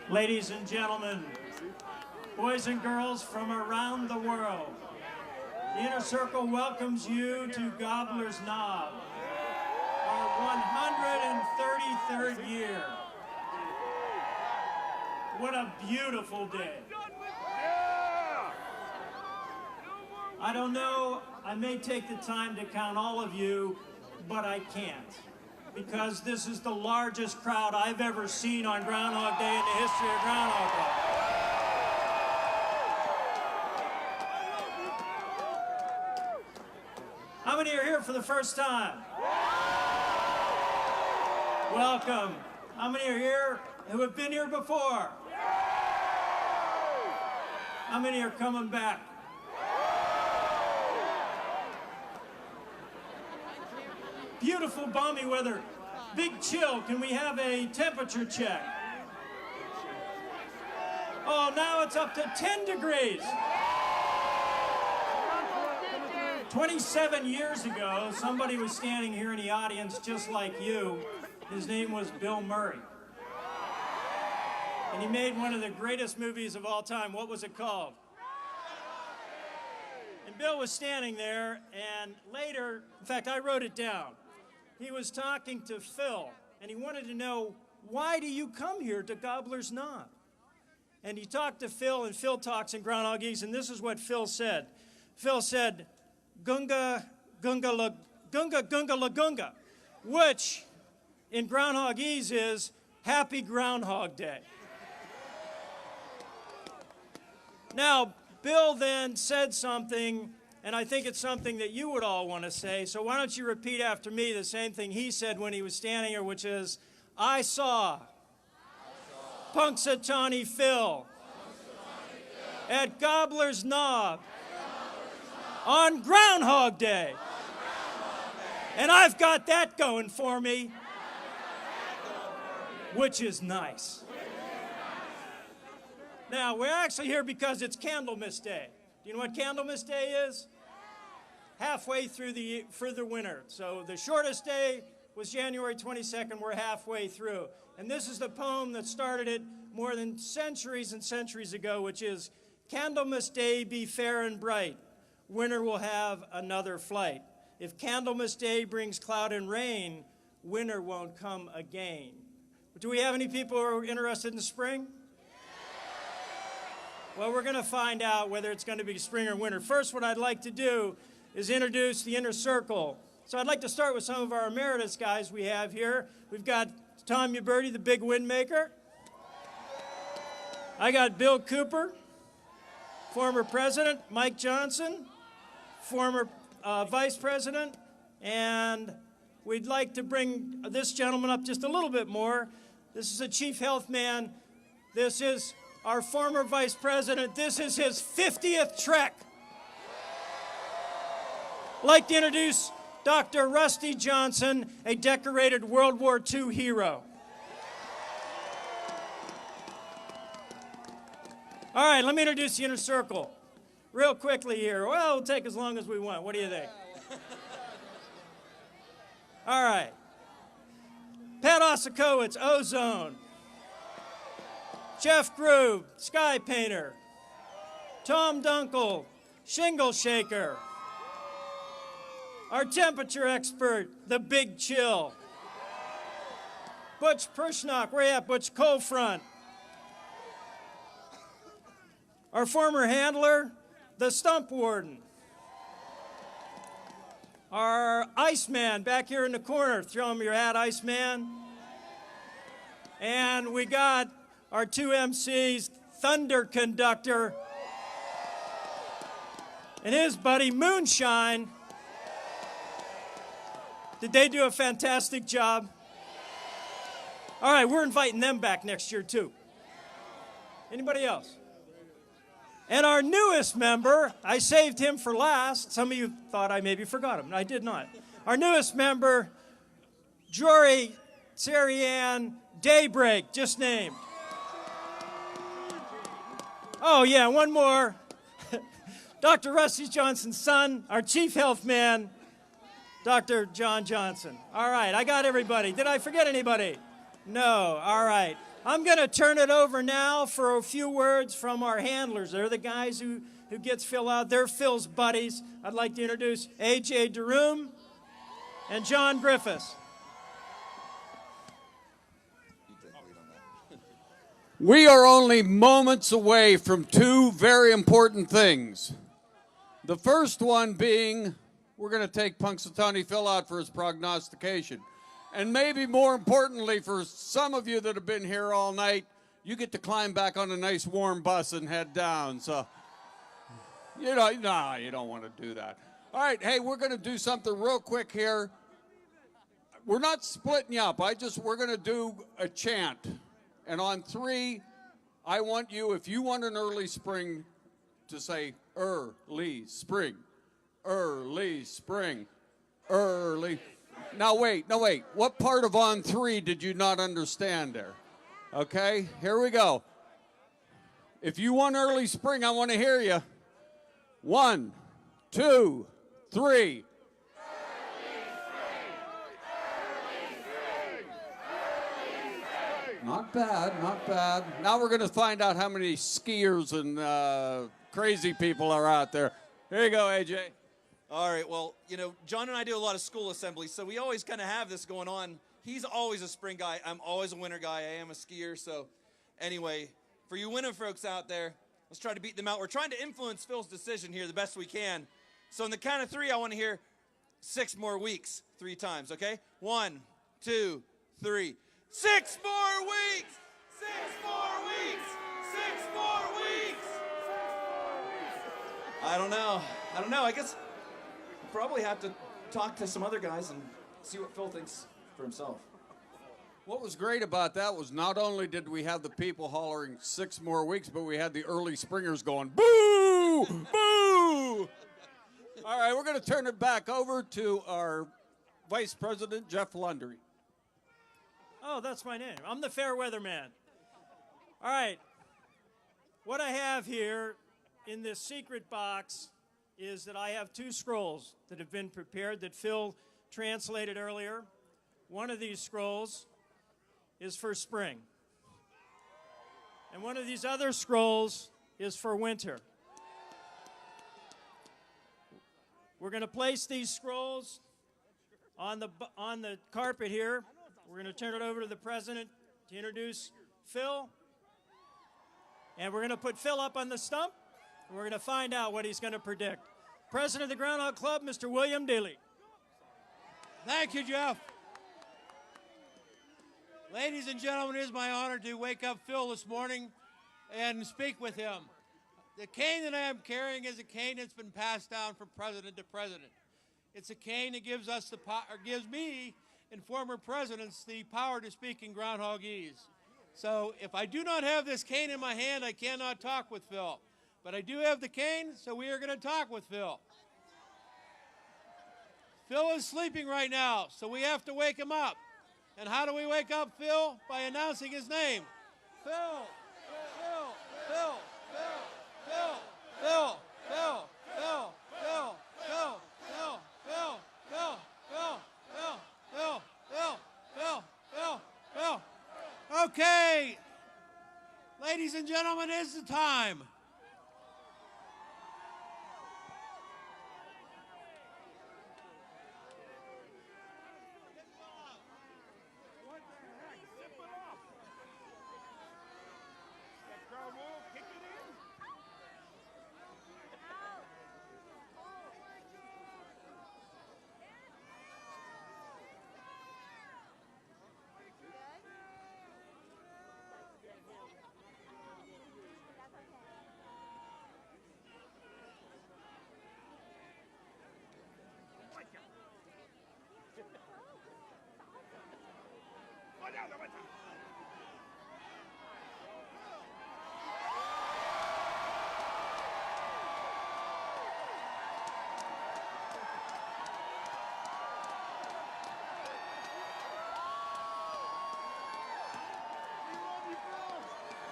Ladies and gentlemen, boys and girls from around the world, the Inner Circle welcomes you to Gobbler's Knob, our 133rd year. What a beautiful day. I don't know, I may take the time to count all of you, but I can't, because this is the largest crowd I've ever seen on Groundhog Day in the history of Groundhog Day. How many are here for the first time? Welcome. How many are here who have been here before? How many are coming back? Beautiful balmy weather, big chill. Can we have a temperature check? Oh, now it's up to 10 degrees. 27 years ago, somebody was standing here in the audience just like you. His name was Bill Murray. And he made one of the greatest movies of all time. What was it called? And Bill was standing there, and later, in fact, I wrote it down. He was talking to Phil, and he wanted to know, why do you come here to Gobbler's Knob? And he talked to Phil, and Phil talks in Groundhogese, and this is what Phil said. Phil said, Gunga, Gunga, La, Gunga, Gunga, La, Gunga, which in Groundhogese is Happy Groundhog Day. Now, Bill then said something, and I think it's something that you would all want to say, so why don't you repeat after me the same thing he said when he was standing here, which is, I saw Punxsutawney Phil at Gobbler's Knob on Groundhog Day. And I've got that going for me, which is nice. Now, we're actually here because it's Candlemas Day. Do you know what Candlemas Day is? Halfway through the winter. So the shortest day was January 22nd. We're halfway through. And this is the poem that started it more than centuries and centuries ago, which is, Candlemas Day be fair and bright. Winter will have another flight. If Candlemas Day brings cloud and rain, winter won't come again. Do we have any people who are interested in spring? Well, we're going to find out whether it's going to be spring or winter. First, what I'd like to do is introduce the Inner Circle. So I'd like to start with some of our emeritus guys we have here. We've got Tom Uberti, the big windmaker. I got Bill Cooper, former president, Mike Johnson, former vice president, and we'd like to bring this gentleman up just a little bit more. This is a chief health man. This is our former vice president. This is his 50th trek. I'd like to introduce Dr. Rusty Johnson, a decorated World War II hero. All right, let me introduce the Inner Circle real quickly here. Well, it'll take as long as we want. What do you think? All right. Pat Osakowicz, Ozone. Jeff Groove, Sky Painter. Tom Dunkel, Shingle Shaker. Our temperature expert, the Big Chill. Butch Pershnock, where you at, Butch? Cold Front. Our former handler, the Stump Warden. Our Iceman back here in the corner. Throw him your hat, Iceman. And we got our two MCs, Thunder Conductor and his buddy Moonshine. Did they do a fantastic job? All right, we're inviting them back next year too. Anybody else? And our newest member, I saved him for last. Some of you thought I maybe forgot him. I did not. Our newest member, Jory Tsarian Daybreak, just named. Oh yeah, one more. Dr. Rusty Johnson's son, our chief health man, Dr. John Johnson. All right, I got everybody. Did I forget anybody? No, all right. I'm going to turn it over now for a few words from our handlers. They're the guys who gets Phil out. They're Phil's buddies. I'd like to introduce A.J. DeRoom and John Griffiths. We are only moments away from two very important things. The first one being we're going to take Punxsutawney Phil out for his prognostication. And maybe more importantly for some of you that have been here all night, you get to climb back on a nice warm bus and head down. So, you don't want to do that. All right, hey, we're going to do something real quick here. We're not splitting you up. We're going to do a chant. And on 3, I want you, if you want an early spring, to say early spring, early spring, early. Now wait. What part of on 3 did you not understand there? Okay, here we go. If you want early spring, I want to hear you. 1, 2, 3. Not bad, not bad. Now we're going to find out how many skiers and crazy people are out there. Here you go, AJ. All right, well, John and I do a lot of school assemblies, so we always kind of have this going on. He's always a spring guy. I'm always a winter guy. I am a skier. So anyway, for you winter folks out there, let's try to beat them out. We're trying to influence Phil's decision here the best we can. So on the count of 3, I want to hear 6 more weeks 3 times, okay? 1, 2, 3. 6 more weeks! 6 more weeks! 6 more weeks! I don't know. I guess we'll probably have to talk to some other guys and see what Phil thinks for himself. What was great about that was not only did we have the people hollering 6 more weeks, but we had the early springers going, boo, boo. All right, we're going to turn it back over to our Vice President, Jeff Lundry. Oh, that's my name. I'm the fair weather man. All right. What I have here in this secret box is that I have 2 scrolls that have been prepared that Phil translated earlier. One of these scrolls is for spring. And one of these other scrolls is for winter. We're going to place these scrolls on the carpet here. We're going to turn it over to the president to introduce Phil. And we're going to put Phil up on the stump, and we're going to find out what he's going to predict. President of the Groundhog Club, Mr. William Daly. Thank you, Jeff. Ladies and gentlemen, it is my honor to wake up Phil this morning and speak with him. The cane that I am carrying is a cane that's been passed down from president to president. It's a cane that gives me and former presidents the power to speak in Groundhogese. So if I do not have this cane in my hand, I cannot talk with Phil. But I do have the cane, so we are going to talk with Phil. Phil is sleeping right now, so we have to wake him up. And how do we wake up Phil? By announcing his name. Phil, Phil, Phil, Phil, Phil, Phil, Phil, Phil, Phil, Phil, Phil, Phil, Phil, Phil, Phil, Phil, Phil, Phil, Phil, Phil. Okay, ladies and gentlemen, it's the time.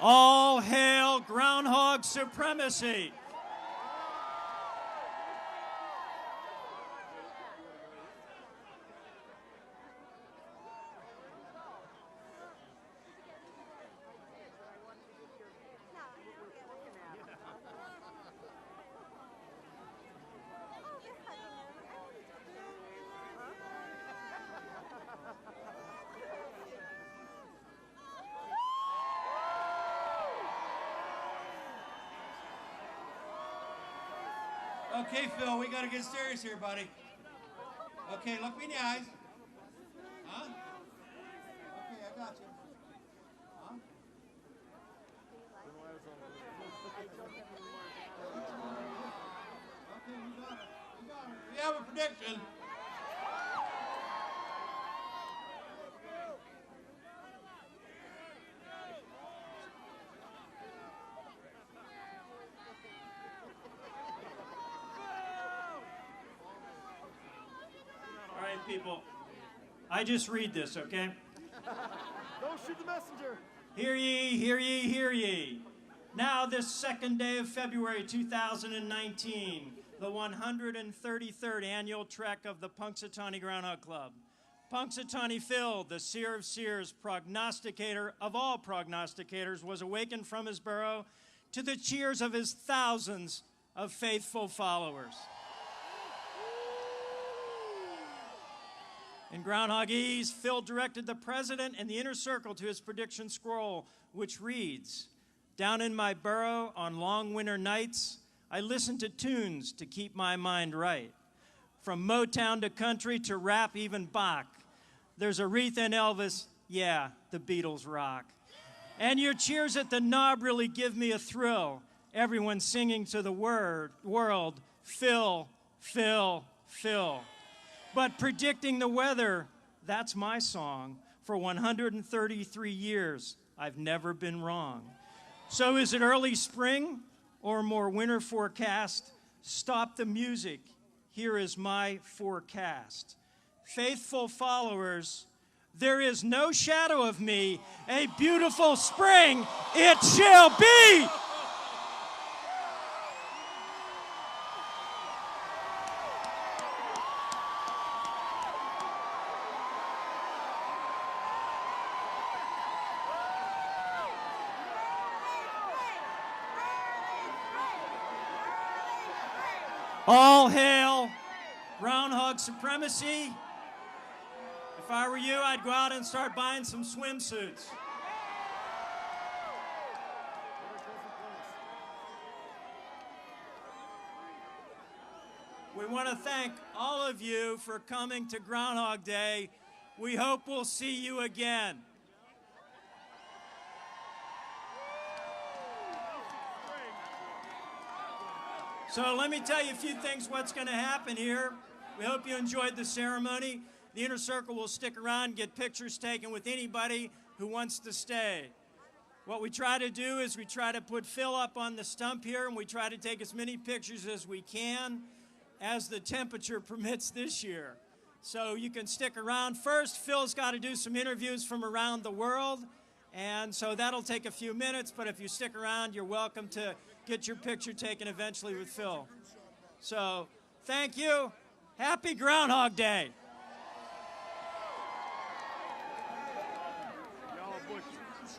All hail Groundhog supremacy. Okay, Phil, we gotta get serious here, buddy. Okay, look me in the eyes. Huh? Okay, I got you. Huh? Okay, we got it. We got it. We have a prediction. All right, people. I just read this, okay? Don't shoot the messenger. Hear ye, hear ye, hear ye. Now this second day of February 2019, the 133rd annual trek of the Punxsutawney Groundhog Club. Punxsutawney Phil, the seer of seers, prognosticator of all prognosticators, was awakened from his burrow to the cheers of his thousands of faithful followers. In Groundhogese, Phil directed the president and the inner circle to his prediction scroll, which reads, "Down in my burrow on long winter nights, I listen to tunes to keep my mind right. From Motown to country to rap, even Bach. There's Aretha and Elvis, yeah, the Beatles rock. And your cheers at the knob really give me a thrill. Everyone singing to the world, Phil, Phil, Phil. But predicting the weather, that's my song. For 133 years, I've never been wrong. So is it early spring or more winter forecast? Stop the music. Here is my forecast. Faithful followers, there is no shadow of me. A beautiful spring it shall be. All hail Groundhog supremacy. If I were you, I'd go out and start buying some swimsuits. We want to thank all of you for coming to Groundhog Day. We hope we'll see you again. So let me tell you a few things what's going to happen here. We hope you enjoyed the ceremony. The inner circle will stick around and get pictures taken with anybody who wants to stay. What we try to do is we try to put Phil up on the stump here, and we try to take as many pictures as we can as the temperature permits this year. So you can stick around. First, Phil's got to do some interviews from around the world, and so that'll take a few minutes, but if you stick around, you're welcome to get your picture taken eventually with Phil. So, thank you. Happy Groundhog Day. Y'all butchers.